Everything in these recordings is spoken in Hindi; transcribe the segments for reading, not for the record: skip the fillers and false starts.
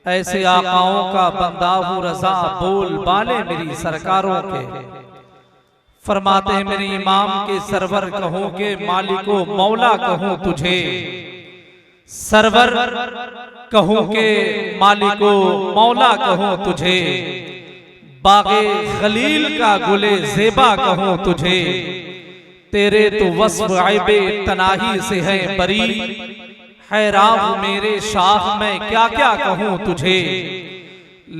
ऐसे आकाओं का बंदा हूँ रजा, बोल बाले मेरी सरकारों के। फरमाते हैं मेरे इमाम के सरवर कहूँ के मालिको मौला कहूँ तुझे, सरवर कहूँ के मालिको मौला कहूँ तुझे, बागे खलील का गुले ज़ेबा कहूँ तुझे। तेरे तो वस्फ ऐबे तनाही से है बरी, हैरान मेरे शाह मैं क्या क्या कहूँ तुझे।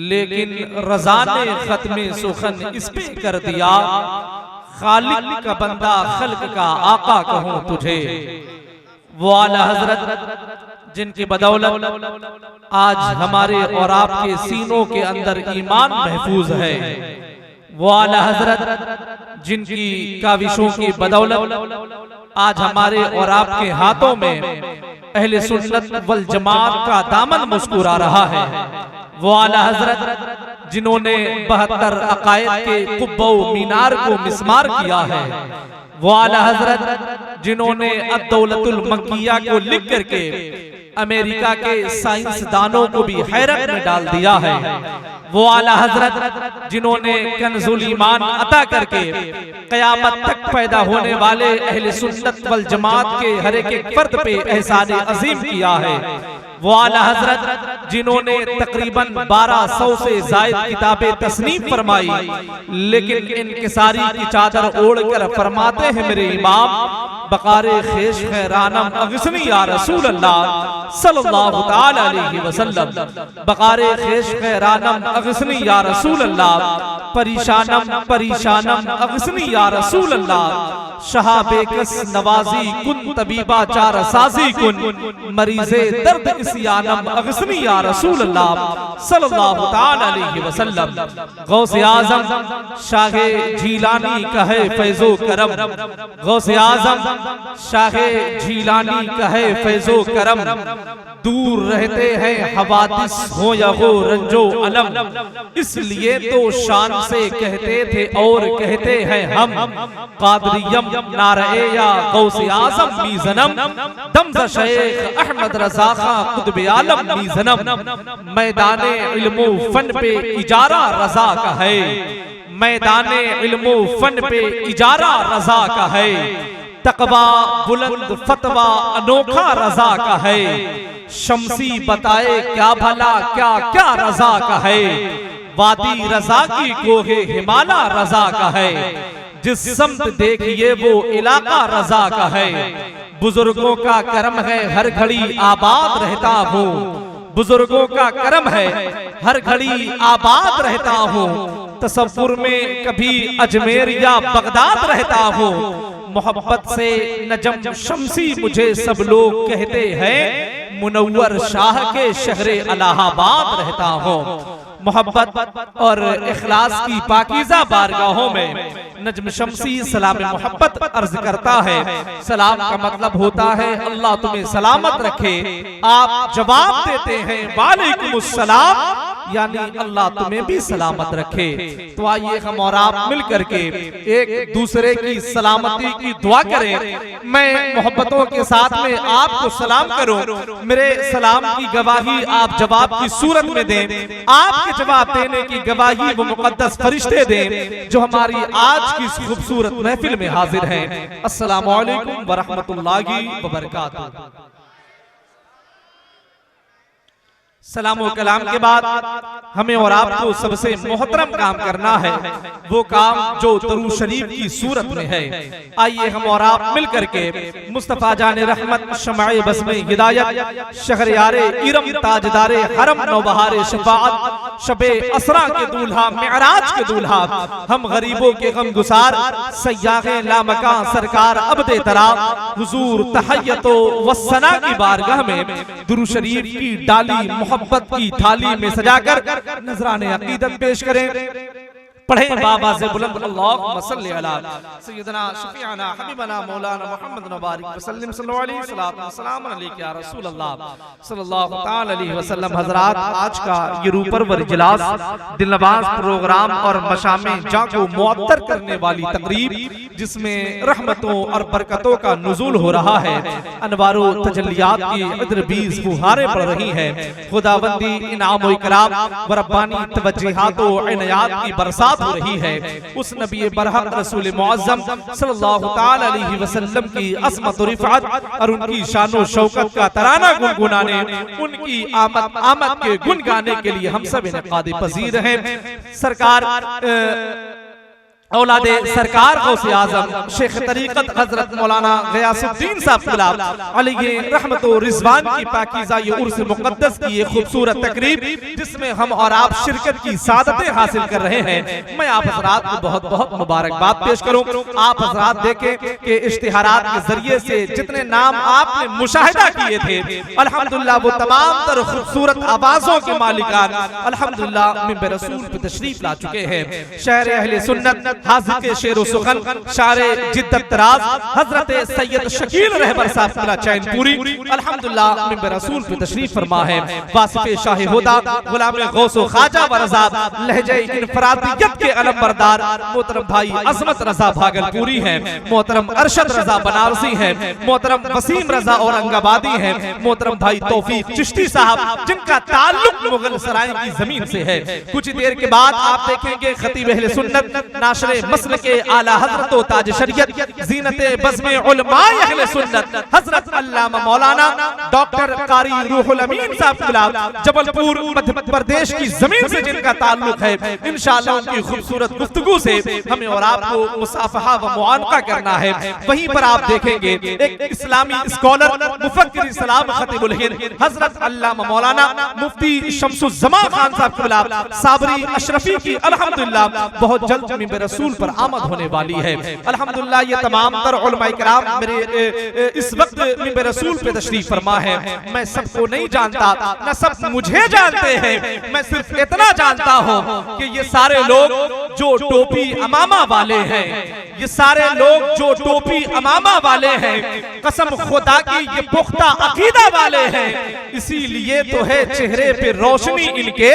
लेकिन रज़ा ने खत्मे सुखन इस पे कर दिया, खालिक का बंदा खल्क का आका कहूँ तुझे। वो आला हजरत जिनकी बदौलत आज हमारे और आपके सीनों के अंदर ईमान महफूज है, वो आला हजरत जिनकी काविशों की बदौलत आज हमारे और आपके हाथों में अहले सुन्नत वल जमात का दामन मुस्कुरा रहा है। वो आला हजरत जिन्होंने 72 अकायद के कुब्बो मीनार को मिस्मार किया है। वो आला हजरत जिन्होंने अद-दौलतुल मक्किया को लिख करके अमेरिका के साइंसदानों को भी हैरत में डाल दिया है। वो आला हजरत जिन्होंने कन्जुल ईमान अता करके कयामत तक पैदा होने वाले अहले सुन्नत वल जमात के हर एक फर्द पे एहसान अजीम किया है। वो आला हजरत जिन्होंने तकरीबन 1200 से जायद किताबें तस्नीफ फरमाई, लेकिन इनकिसारी की चादर ओढ़कर फरमाते हैं मेरे इमाम बकारे खेश खैरानम अगसनी या रसूल अल्लाह सल्लल्लाहु ताला अलैहि वसल्लम, बकारे खेश खैरानम अगसनी या रसूल अल्लाह, परेशानम परेशानम अगसनी या रसूल अल्लाह, शहाबेकस नवाजी कुन तबीबा चार साजी कुन, मरीजे दर्द इस्यानम अगसनी या रसूल अल्लाह सल्लल्लाहु ताला अलैहि वसल्लम। गौसे आजम शाहे झीलानी कहे फैजो करम, गौसे आजम शाहे झीलानी कहे फैजो करम, दूर रहते हैं हवादिस हो या हो रंजो अलम, इसलिए तो शान से कहते थे और कहते हैं हम, कादरियम नारे या गौसे आजम मीज़नम, दमज़ शेख अहमद रज़ा खां कुतुब आलम मीज़नम। मैदाने इल्मो फन पे इजारा रज़ा का है, मैदाने इल्मो फन पे इजारा रज़ा का है, तकवा बुलंद फतवा अनोखा रज़ा का है, शम्सी बताए क्या भला क्या क्या रज़ा का है, वादी रज़ा की कोहे हिमाला रज़ा का है, जिस समत देखिए वो इलाका रज़ा का है। बुजुर्गों का करम है हर घड़ी आबाद रहता हूँ, बुजुर्गों का करम है हर घड़ी आबाद रहता हूँ, तसव्वुर में कभी अजमेर या बगदाद रहता हूँ, मोहब्बत से नजम शम्सी मुझे सब लोग कहते हैं, मुनव्वर शाह के शहरे इलाहाबाद रहता हूँ। मोहब्बत और इखलास की पाकीज़ा बारगाहों में नजम शम्सी सलाम मोहब्बत अर्ज करता है। सलाम का मतलब होता है अल्लाह तुम्हें सलामत रखे, आप जवाब देते हैं वालेकुमुस्सलाम, यानी अल्लाह तुम्हें भी सलामत रखे। तो आइए हम और आप मिल करके एक दूसरे की सलामती की दुआ करें। मैं मोहब्बतों के साथ में आपको सलाम करूं, मेरे सलाम की गवाही आप जवाब की सूरत में दें, आपके जवाब देने की गवाही वो मुकद्दस फरिश्ते दें जो हमारी आज की खूबसूरत महफिल में हाजिर हैं। अस्सलामु अलैकुम व रहमतुल्लाहि व बरकातहू। सलाम व कलाम के बाद हमें और आपको सबसे मोहतरम काम करना है, वो काम जो दरूद शरीफ की सूरत में है। आइए हम और आप मिल करके मुस्तफा जाने रहमत शमाए बस में हिदायत शहरयारे इरम ताजदारे हरम नौबहारे शफाअत शबे असरा के दूल्हा मेराज के दूल्हा हम गरीबों के गम गुसार सयाहे लामका सरकार अब्दे तरा हुजूर तहय्यतो वस्सना की बारगाह में दुरूद शरीफ की डाली मोहब्बत की थाली में सजाकर नजराने अकीदत पेश करें। पढ़े बाबा से बुलंद अल्लाहुम्मा सल्ली अला सय्यदना शफीअना हबीबना मौलाना मुहम्मद मुबारक वसल्लम सल्लल्लाहु अलैहि वसल्लम अलैहि या रसूल अल्लाह सल्लल्लाहु तआला अलैहि वसल्लम। हजरात, आज का ये रूपरवर इजलास दिलनवाज प्रोग्राम और मशामे जा को मुअत्तर करने वाली तकरीब, जिसमें रहमतों और बरकतों का नुज़ूल हो रहा है, अनवारो तजल्लियात की अदरबीज फुहारें पड़ रही हैं, खुदाबंदी इनाम व इकराम व रब्बानी तवज्जुहात व इनायत की बरसात हो रही है। उस नबी बरहक रसूल मुअज़्ज़म सल्लल्लाहु तआला अलैहि वसल्लम की अज़मत और रिफ़अत और उनकी शान और शौकत का तराना गुनगुनाने, उनकी आमद के गुन गाने के लिए हम सब इनक़ाद पज़ीर हैं। सरकार औलादे सरकार गौसे आज़म शेख तरीक़त हज़रत मौलाना ग़ियासुद्दीन साहब क़िलाब अलैहि रहमत व रिज़वान की पाकीज़ा ये उर्स मुक़द्दस की ये खूबसूरत तकरीब, जिसमें हम और आप शिरकत की सादतें हासिल कर रहे हैं, मैं आप हज़रात को बहुत बहुत मुबारकबाद पेश करूं। आप हज़रात देखें कि इश्तिहारात के जरिए से जितने नाम आपने मुशाहिदा किए थे, अल्हम्दुलिल्लाह वो तमाम तर खूबसूरत आवाज़ों के मालिकान अल्हम्दुलिल्लाह मिंबर रसूल पे तशरीफ ला चुके हैं। शहर अहले सुन्नत हाज़िर के शेर सुखन शारे जिद्दत तराज हजरत सैयद शकील रहबर साहब की चैनपुरी अल्हम्दुलिल्लाह मिंबर रसूल पे तशरीफ फरमा है। वासिफ़े शाह हुदा गुलाम गौस व ख्वाजा व रज़ा लहजे इनफरादियत के अलम बरदार मोहतरम भाई अज़मत रज़ा भागलपुरी हैं, मोहतरम अरशद रज़ा बनारसी हैं, मोहतरम वसीम रज़ा औरंगाबादी हैं, मोहतरम भाई तौफीक चिश्ती साहब जिनका ताल्लुक मुगल सराय की जमीन से है। कुछ देर के बाद आप देखेंगे खतीब अहले सुन्नत नाशरे मसल के आला हजरत व ताज शरीयत ज़ीनते बज़्मे उलमाए अहले सुन्नत हजरत अल्लामा मौलाना डॉक्टर कारी रूहुल अमीन साहब क़िलाब जबलपुर मध्य प्रदेश की जमीन से जिनका ताल्लुक है, इंशाअल्लाह उनकी खूबसूरत गुफ्तगू से हमें और आपको मुसाफहा व मुआनका करना है। वहीं पर आप देखेंगे एक इस्लामी स्कॉलर मुफक्किर इस्लाम खतीबुल हिंद हजरत अल्लामा मौलाना मुफ्ती शम्सुज़्ज़मान खान साहब क़िलाब साबरी अशरफी की अल्हम्दुलिल्लाह बहुत जल्द मिंबर रसूल पर आमद होने वाली है। अल्हम्दुलिल्लाह ये तमाम तर उलमा इकराम मेरे इस वक्त मिंबर रसूल पे तशरीफ फरमा है। मैं सबको नहीं जानता, न सब मुझे जानते हैं, मैं सिर्फ इतना जानता हूँ कि ये सारे लोग जो टोपी अमामा वाले हैं, ये सारे लोग जो टोपी अमामा वाले हैं, कसम खुदा की ये पुख्ता अकीदा वाले हैं, इसीलिए तो है चेहरे पे रोशनी इनके,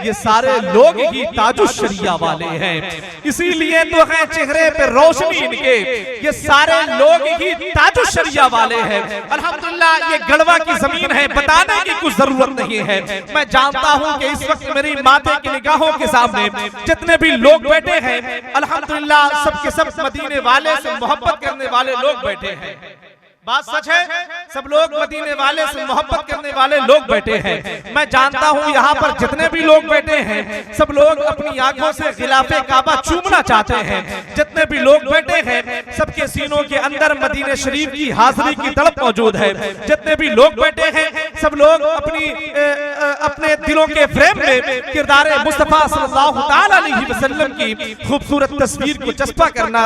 ये सारे लोग ही ताजुश शरिया वाले हैं, इसीलिए तो है चेहरे पे रोशनी इनके, ये सारे लोग ही ताजुश शरिया वाले हैं। अल्हम्दुलिल्लाह ये गढ़वा की जमीन है, बताने की कुछ जरूरत नहीं है। मैं जानता हूँ कि इस वक्त मेरी माथे की निगाहों के सामने जितने भी लोग बैठे हैं, अल्हम्दुलिल्लाह सबके सब मदीने वाले से मोहब्बत करने वाले लोग बैठे हैं। बात सच है, सब लोग मदीने वाले से मोहब्बत करने वाले लोग बैठे हैं। मैं जानता हूँ यहाँ पर जितने भी लोग बैठे हैं, सब लोग अपनी आंखों से गिलाफे काबा चूमना चाहते हैं। जितने भी लोग बैठे हैं, सबके सीनों के अंदर मदीने शरीफ की हाजिरी की तड़प मौजूद है। जितने भी लोग बैठे हैं, सब लोग अपने दिलों के फ्रेम में किरदार मुस्तफा सल्लल्लाहु तआला अलैहि वसल्लम की खूबसूरत तस्वीर को चस्पा करना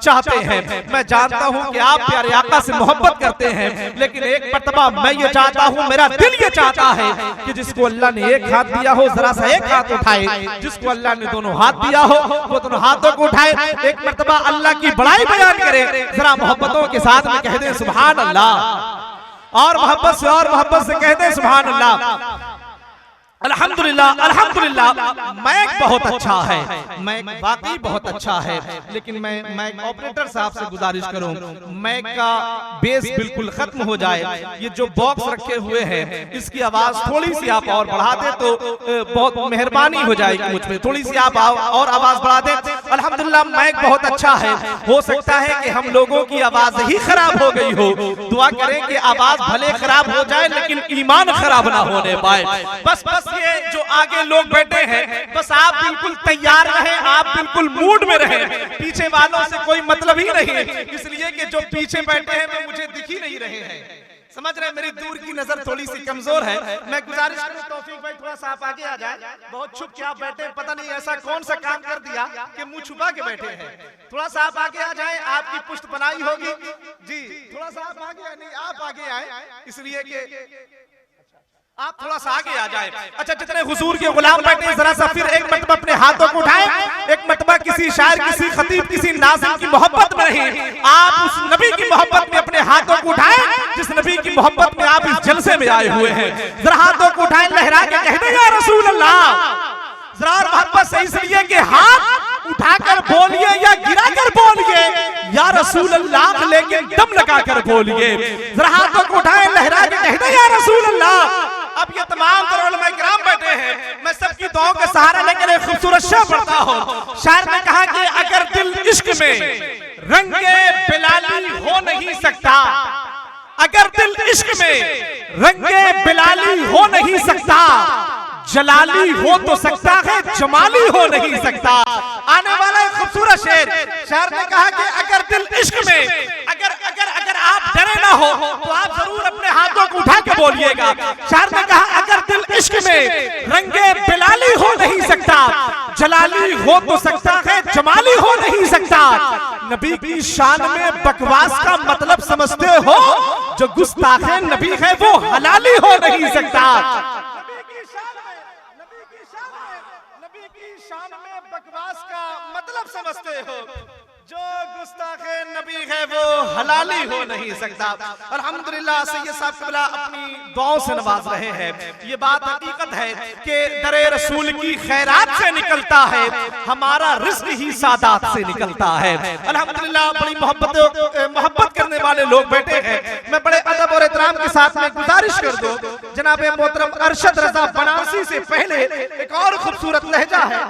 चाहते हैं। मैं जानता हूँ कि आप प्यारे आका से मोहब्बत करते हैं, लेकिन एक मर्तबा मैं ये चाहता हूँ, मेरा दिल ये चाहता है कि जिसको अल्लाह ने एक हाथ दिया हो जरा सा एक हाथ उठाए, जिसको अल्लाह ने दोनों हाथ दिया हो वो दोनों हाथों को उठाए, एक मर्तबा अल्लाह की बड़ाई बयान करे, जरा मोहब्बतों के साथ में कह दे सुभान अल्लाह, और मोहब्बत से कह दे सुभान अल्लाह। अल्हम्दुलिल्लाह अल्हम्दुलिल्लाह मैक बहुत अच्छा है, मैक वाकई बहुत अच्छा है, लेकिन मैं मैक ऑपरेटर साहब से गुजारिश करूं, मैक का बेस बिल्कुल खत्म हो जाए। ये जो बॉक्स रखे हुए हैं इसकी आवाज थोड़ी सी आप और बढ़ा दे तो बहुत मेहरबानी हो जाएगी मुझ पे, थोड़ी सी आप और आवाज बढ़ा दे। अल्हम्दुलिल्लाह मैक बहुत अच्छा है, हो सकता है कि हम लोगों की आवाज ही खराब हो गई हो, दुआ करें कि आवाज भले खराब हो जाए लेकिन ईमान खराब ना होने पाए। बस ये जो आगे लोग बैठे हैं, बस आप बिल्कुल तैयार रहे, आप बिल्कुल मूड में रहे, पीछे वालों से कोई मतलब ही नहीं है, इसलिए कि जो पीछे बैठे हैं वो मुझे दिख ही नहीं रहे हैं। समझ रहे, मेरी दूर की नजर थोड़ी सी कमजोर है। मैं गुजारिश करूं तौफीक भाई थोड़ा सा आप आगे आ जाए, बहुत छुप के आप बैठे, पता नहीं ऐसा कौन सा काम कर दिया कि मुंह छुपा के बैठे हैं। थोड़ा सा आप आगे आ जाए, आपकी पुष्ट बनाई होगी जी, थोड़ा सा आप आगे, नहीं आप आगे आए, इसलिए कि आप थोड़ा सा आगे आ जाए। अच्छा, जितने हुजूर के गुलाम बैठे जरा सा फिर एक मरतबा अपने हाथों को उठाएं। एक मरतबा किसी शायर, किसी खतीब, किसी नाज़िम की मोहब्बत में नहीं, आप उस नबी की मोहब्बत में अपने हाथों को उठाएं जिस नबी की मोहब्बत में आप इस जलसे में आए हुए हैं। जरा हाथों को उठाएं, लहरा के कह दें या रसूल अल्लाह। जरा मोहब्बत से इसलिए कि हाथ उठाकर बोलिए या गिराकर बोलिए या रसूल अल्लाह, लेकिन दम लगाकर बोलिए। जरा हाथों को उठाएं, लहरा के कह दें या रसूल अल्लाह। अब ये तमाम उलमा किराम बैठे हैं, मैं सबकी दुआओं का सहारा लेकर एक खूबसूरत शेर पढ़ता हूं। शायर ने कहा कि अगर दिल इश्क में रंगे बिलाली हो नहीं सकता, अगर दिल इश्क में रंगे बिलाली हो नहीं सकता, जलाली हो तो सकता है, जमाली हो नहीं सकता। आने वाला एक खूबसूरत शेर, शायर ने कहा कि अगर दिल इश्क में, अगर अगर अगर आप डरे ना हो तो आप जरूर अपने हाथों को उठा के बोलिएगा। शायर ने कहा अगर दिल इश्क में रंगे बिलाली हो नहीं सकता, जलाली हो तो सकता है, जमाली हो नहीं सकता। नबी की शान में बकवास का मतलब समझते हो? जो गुस्ताखे नबी है वो हलाली हो नहीं सकता। शान में बकवास का मतलब समझते हो? जो गुस्ताखे नबी है वो हलाली हो नहीं सकता। अल्हम्दुलिल्लाह सैयद साहब क़िबला अपनी दुआओं से नवाज रहे हैं। ये बात हकीकत है कि दरे रसूल की खैरात से निकलता है, हमारा रिज़्क ही सादात से निकलता है। अल्हम्दुलिल्लाह बड़ी मोहब्बत करने वाले लोग बैठे हैं। मैं बड़े अदब और एहतराम के साथ में गुजारिश कर दूं, जनाब मोहतरम अरशद रजा बनारसी से पहले एक और खूबसूरत लहजा है,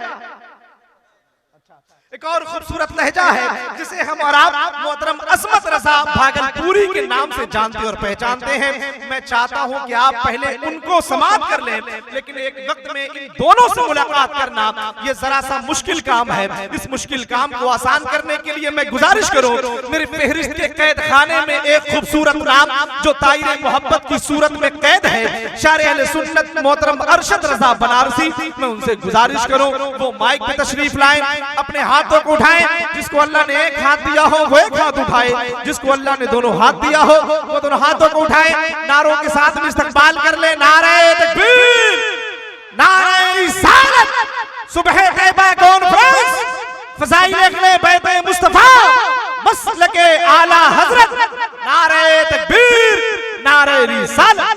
एक और खूबसूरत लहजा है जिसे हम और आप मोहतरम असमत रजा भागलपुरी के नाम से जानते और पहचानते हैं। मैं चाहता हूं कि आप पहले उनको समाप्त कर लें, लेकिन एक वक्त में इन दोनों से मुलाकात करना ये जरा सा मुश्किल काम है। इस मुश्किल काम को आसान करने के लिए मैं गुजारिश करूं, मेरे फहरिस्त के कैद खाने में एक खूबसूरत नाम जो ताईरे मोहब्बत की सूरत में कैद है, शायर अहले सुन्नत मोहतरम अरशद रजा बनारसी, मैं उनसे गुजारिश करूं वो माइक पे तशरीफ लाएं, अपने हाथों को उठाएं। जिसको अल्लाह ने एक हाथ दिया हो वो एक हाथ उठाए, जिसको अल्लाह ने दोनों हाथ दिया हो वो दोनों हाथों को उठाएं। नारों के साथ में इस्तकबाल कर ले, नारे तकबीर, नारे रिसालत, सुबह तैयबा कॉन्फ्रेंस, फज़ाइल बैते मुस्तफा, मसलके आला हजरत, नारे तकबीर, नारे रिसालत।